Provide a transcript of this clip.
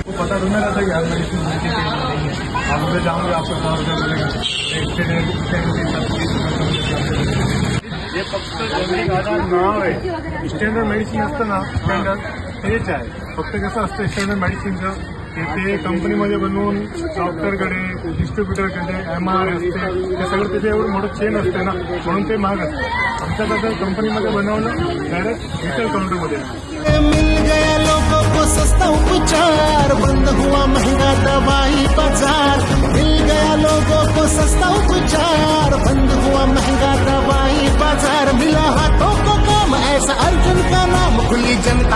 वो पता तो मेरा था यार मेडिसिन नहीं है। आप उधर जाऊँगा आपको 100 रुपये मिलेगा। हे फक्त जनरिक आधार नाव आहे. स्टँडर्ड मेडिसिन असतं ना स्टँडर्ड तेच आहे. फक्त कसं असतं स्टँडर्ड मेडिसिनचं ते कंपनीमध्ये बनवून डॉक्टरकडे डिस्ट्रीब्युटरकडे MR असते ते सगळं त्याचे एवढं मोठं चेन असते ना म्हणून ते महाग असते. आमच्याकडे कंपनीमध्ये बनवलं डायरेक्ट रिटेल काउंटरमध्ये. मिल गया लोगों को सस्ता उपचार, बंद हुआ महंगा दवाई बाजार. मिल गया लोगों को सस्ता उपचार, बंद हुआ महंगा दवाई बाजार. मिला हाथों को काम ऐसा अर्जुन का नाम, खुली जनता